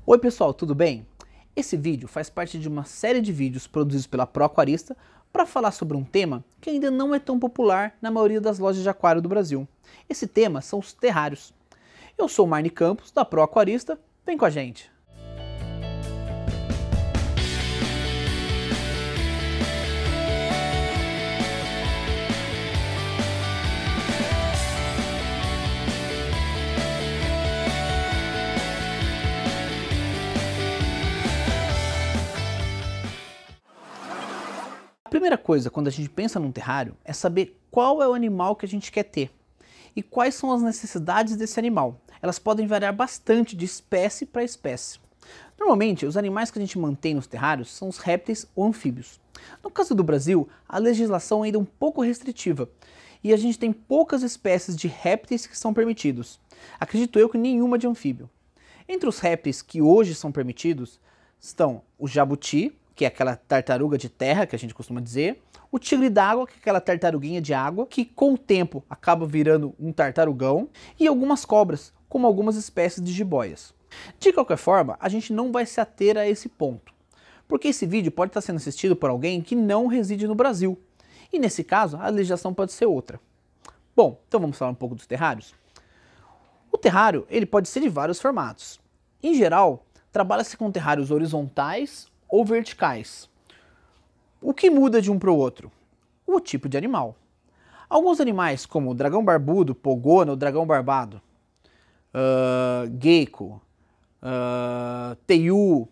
Oi pessoal, tudo bem? Esse vídeo faz parte de uma série de vídeos produzidos pela ProAquarista para falar sobre um tema que ainda não é tão popular na maioria das lojas de aquário do Brasil. Esse tema são os terrários. Eu sou o Marni Campos, da ProAquarista, vem com a gente! A primeira coisa quando a gente pensa num terrário é saber qual é o animal que a gente quer ter e quais são as necessidades desse animal. Elas podem variar bastante de espécie para espécie. Normalmente, os animais que a gente mantém nos terrários são os répteis ou anfíbios. No caso do Brasil, a legislação ainda é um pouco restritiva e a gente tem poucas espécies de répteis que são permitidos. Acredito eu que nenhuma de anfíbio. Entre os répteis que hoje são permitidos estão o jabuti, que é aquela tartaruga de terra que a gente costuma dizer, o tigre d'água, que é aquela tartaruguinha de água, que com o tempo acaba virando um tartarugão, e algumas cobras, como algumas espécies de jiboias. De qualquer forma, a gente não vai se ater a esse ponto, porque esse vídeo pode estar sendo assistido por alguém que não reside no Brasil, e nesse caso a legislação pode ser outra. Bom, então vamos falar um pouco dos terrários. O terrário ele pode ser de vários formatos. Em geral, trabalha-se com terrários horizontais ou verticais. O que muda de um para o outro? O tipo de animal. Alguns animais como o dragão barbudo, pogona ou dragão barbado, gecko, teiu,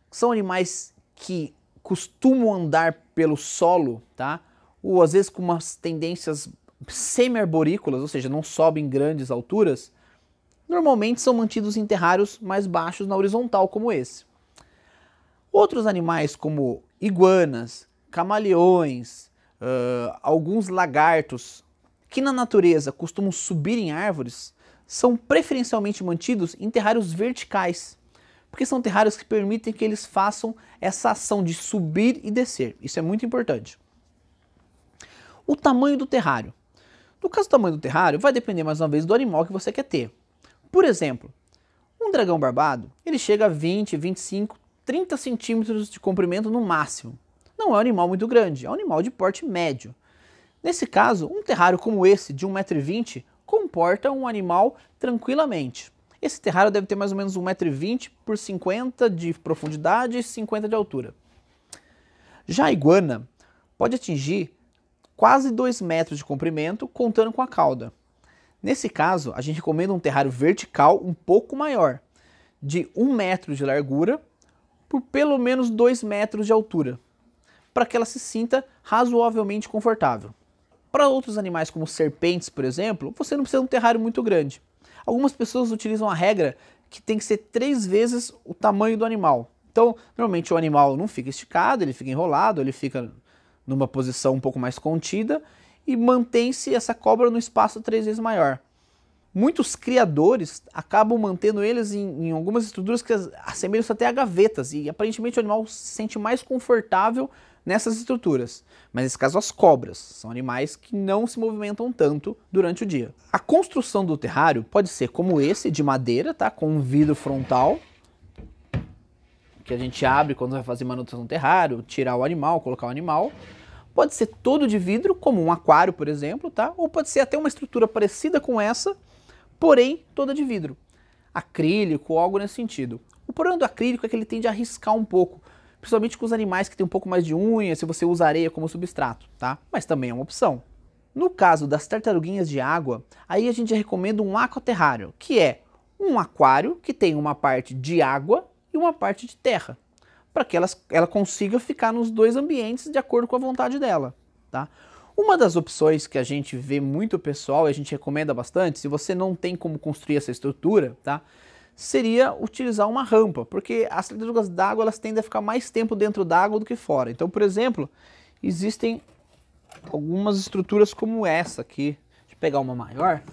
são animais que costumam andar pelo solo, tá? Ou às vezes com umas tendências semi-arborícolas, ou seja, não sobem em grandes alturas. Normalmente são mantidos em terrários mais baixos na horizontal, como esse. Outros animais como iguanas, camaleões, alguns lagartos, que na natureza costumam subir em árvores, são preferencialmente mantidos em terrários verticais, porque são terrários que permitem que eles façam essa ação de subir e descer. Isso é muito importante. O tamanho do terrário. No caso do tamanho do terrário, vai depender mais uma vez do animal que você quer ter. Por exemplo, um dragão barbado, ele chega a 20, 25, 30 centímetros de comprimento no máximo. Não é um animal muito grande, é um animal de porte médio. Nesse caso, um terrário como esse, de 1,20 m, comporta um animal tranquilamente. Esse terrário deve ter mais ou menos 1,20 m por 50 de profundidade e 50 de altura. Já a iguana pode atingir quase 2 metros de comprimento, contando com a cauda. Nesse caso, a gente recomenda um terrário vertical um pouco maior, de 1 metro de largura por pelo menos 2 metros de altura, para que ela se sinta razoavelmente confortável. Para outros animais como serpentes, por exemplo, você não precisa de um terrário muito grande. Algumas pessoas utilizam a regra que tem que ser 3 vezes o tamanho do animal. Então, normalmente o animal não fica esticado, ele fica enrolado, ele fica numa posição um pouco mais contida e mantém-se essa cobra no espaço 3 vezes maior. Muitos criadores acabam mantendo eles em algumas estruturas que assemelham-se até a gavetas e aparentemente o animal se sente mais confortável nessas estruturas. Mas nesse caso as cobras são animais que não se movimentam tanto durante o dia. A construção do terrário pode ser como esse, de madeira, tá? Com um vidro frontal, que a gente abre quando vai fazer manutenção do terrário, tirar o animal, colocar o animal. Pode ser todo de vidro, como um aquário, por exemplo, tá? Ou pode ser até uma estrutura parecida com essa, porém toda de vidro. Acrílico ou algo nesse sentido. O problema do acrílico é que ele tende a riscar um pouco, principalmente com os animais que têm um pouco mais de unha, se você usa areia como substrato, tá? Mas também é uma opção. No caso das tartaruguinhas de água, aí a gente recomenda um aquaterrário, que é um aquário que tem uma parte de água e uma parte de terra, para que ela consiga ficar nos dois ambientes de acordo com a vontade dela, tá? Uma das opções que a gente vê muito pessoal e a gente recomenda bastante, se você não tem como construir essa estrutura, tá? Seria utilizar uma rampa, porque as tartarugas d'água elas tendem a ficar mais tempo dentro d'água do que fora. Então, por exemplo, existem algumas estruturas como essa aqui. Deixa eu pegar uma maior.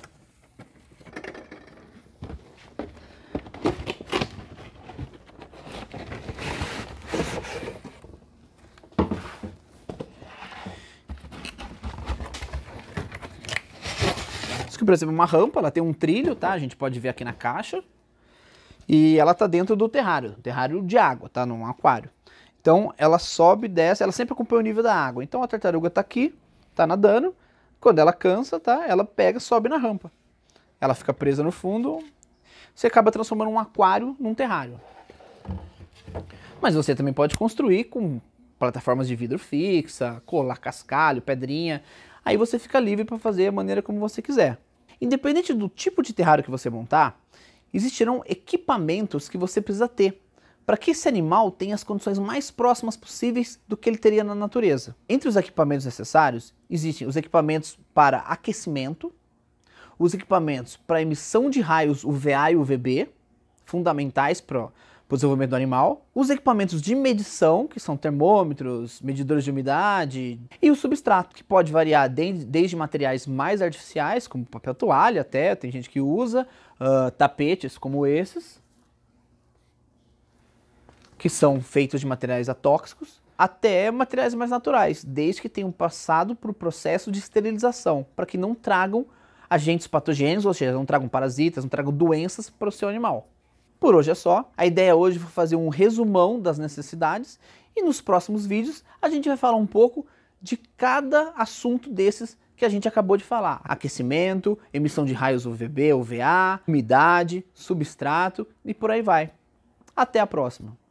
Isso aqui, por exemplo, é uma rampa, ela tem um trilho, tá? A gente pode ver aqui na caixa. E ela está dentro do terrário de água, tá? Num aquário. Então ela sobe, desce, ela sempre acompanha o nível da água. Então a tartaruga está aqui, está nadando. Quando ela cansa, tá? Ela pega, sobe na rampa. Ela fica presa no fundo. Você acaba transformando um aquário num terrário. Mas você também pode construir com plataformas de vidro fixa, colar cascalho, pedrinha. Aí você fica livre para fazer a maneira como você quiser. Independente do tipo de terrário que você montar, existirão equipamentos que você precisa ter para que esse animal tenha as condições mais próximas possíveis do que ele teria na natureza. Entre os equipamentos necessários, existem os equipamentos para aquecimento, os equipamentos para emissão de raios UVA e UVB, fundamentais para o desenvolvimento do animal, os equipamentos de medição, que são termômetros, medidores de umidade, e o substrato, que pode variar desde materiais mais artificiais, como papel toalha até, tem gente que usa, tapetes como esses, que são feitos de materiais atóxicos, até materiais mais naturais, desde que tenham passado por um processo de esterilização, para que não tragam agentes patogênicos, ou seja, não tragam parasitas, não tragam doenças para o seu animal. Por hoje é só. A ideia hoje foi fazer um resumão das necessidades e nos próximos vídeos a gente vai falar um pouco de cada assunto desses que a gente acabou de falar. Aquecimento, emissão de raios UVB, UVA, umidade, substrato e por aí vai. Até a próxima!